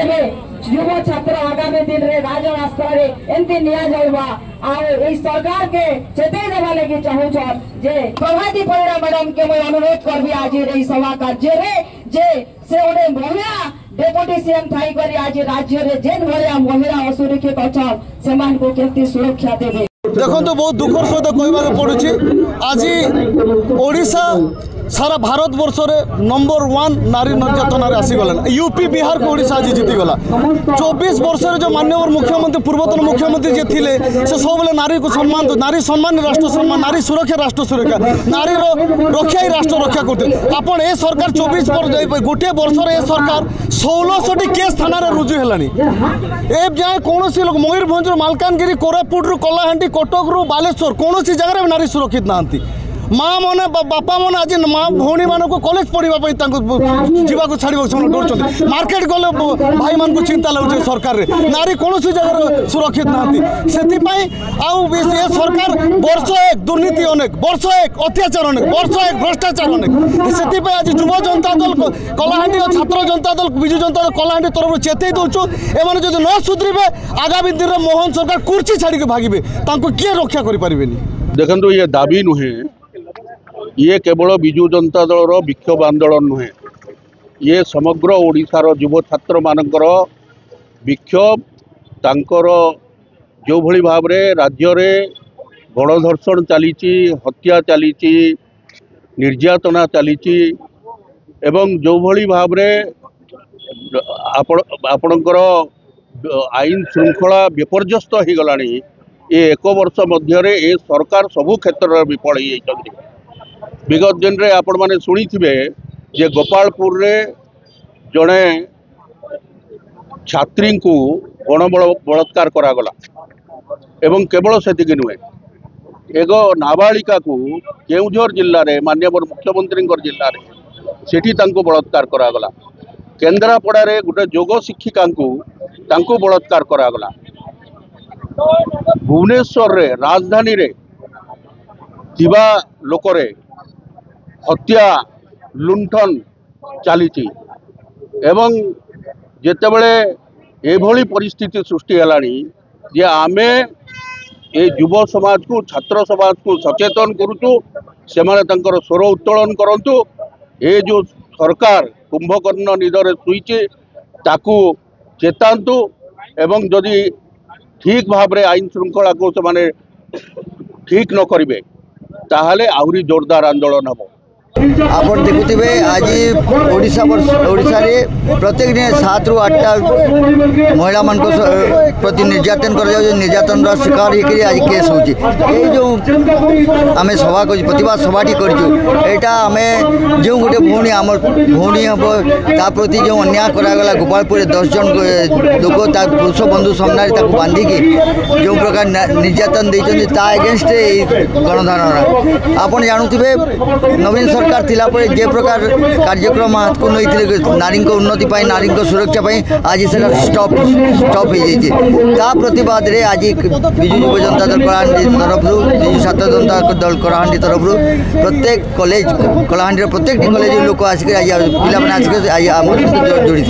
देवे युव छात्र आगामी दिन रे राजरास्ता रे एंती निया जाइबा आ ए सरकार के चेतई देवा लगी चाहू छ जे प्रभाती परिड़ा मैडम के मैं अनुरोध करबी आज रे सभा कार्य रे जे से ओडे महिला डेप्यूटी सीएम थाई करी आज राज्य रे जेन भरिया महिला असुरक्षित अछन सेमान को केती सुरक्षा देबे। देखो तो बहुत दुखर सहित कहवाक पड़ुछि आज ओडिशा सारा भारत वर्ष रे नंबर 1 नारी निर्यातन आसीगला यूपी बिहार को ओडिशा आज जीतीगला 24 वर्ष जो माननीय मुख्यमंत्री पूर्वतन मुख्यमंत्री जे थिले से सब नारी को सम्मान नारी सम्मान राष्ट्र सम्मान नारी सुरक्षा राष्ट्र सुरक्षा नारी रक्षा ही राष्ट्र रक्षा करते आपण ए सरकार 24 गोटे वर्ष रे सरकार 1600 केस थाना रे रुजु हेलानी ए जाय कोनोसी लोग मयूरभंज मालकानगिरी कोरापुट रु कलाहांडी कटक रु बालेश्वर कोनोसी जगह रे नारी सुरक्षित नांती माँ मैंने बापा मैंने आज माँ भौणी मान को कॉलेज पढ़ाई जावाक छाड़ डर मार्केट गले भाई मान को चिंता लगे सरकार रे नारी कौन जगह सुरक्षित नहांती से सरकार वर्ष एक दुर्नीति अनेक वर्ष एक अत्याचार अनेक वर्ष एक भ्रष्टाचार अनेक से आज युव जनता दल कलाहांडी और छात्र जनता दल विजु जनता दल कलाहांडी तरफ चेतई दौचु एम जो न सुधरीबे आगामी दिन में मोहन सरकार कुर्सी छाड़ी भागे किए रक्षा करें। देखो ये दाबी नुहे ये केवल विजु जनता दल विक्षोभ आंदोलन नुहे ये समग्र ओडिशार युव छात्र मानकर विक्षोभ तांकर जो भली भाव रे राज्य रे गणधर्षण चली हत्या चली निर्यातना चली एवं जो भली भाव रे आपणकर आईन श्रृंखला विपर्यस्त हो गलानी ये एक वर्ष मध्य ए सरकार सबू क्षेत्र में विफल होती विगत दिन रे आपण माने सुनी थिबे जे गोपालपुर रे जड़े छात्री को गण बलात्कार करागला एवं केवल सेतिक नुहे एक नाबालिका को केउझर जिल्ला रे माननीय मुख्यमंत्री जिल्ला रे सेठी तांको बलात्कार करागला केन्द्रापड़ा रे गोटे योग शिक्षिका को बलात्कार करागला भुवनेश्वर रे राजधानी रे थिबा लोकरे हत्या लुंठन चली एवं जेतेबेले एभली परिस्थिति सृष्टि हेलानी जे आमे ए युव समाज को छात्र समाज को सचेतन करूचु से माने तंकर स्वर उत्तोलन करंतु ए जो सरकार कुंभकर्ण निदरे सुईचे ताकू चेतांतु एवं जदि ठीक भाव रे आईन श्रृंखला को से माने ठीक न करिवे ताहले आहुरी जोरदार आंदोलन हम। आप देखुवे आज ओडिशा रे प्रत्येक दिन 7 ରୁ 8 महिला मान प्रति निर्यातन कर निर्यातन शिकार होकर आज केस हो आम सभा प्रतिवाद सभाटी करें जो गोटे भौणी आम भौणी हम ता प्रति जो अन्याय करागला गोपालपुर 10 जन लोक पुरुष बंधु सामने बांधिकी जो प्रकार निर्यातन देते ता एगेन्स्ट गणधारणा आप जानुवे नवीन सरकार थिला परे जे प्रकार कार्यक्रम हाथ को नहीं नारी उन्नति नारी सुरक्षा आज से स्टॉप हो जाता प्रतिवाद रे आज विजु युव जनता दल कलाहांडी तरफ विजु छात्र जनता दल कलाहांडी तरफ प्रत्येक कॉलेज कलाहांडी प्रत्येक कॉलेज लोक आसिक पिला आसिक जोड़ी।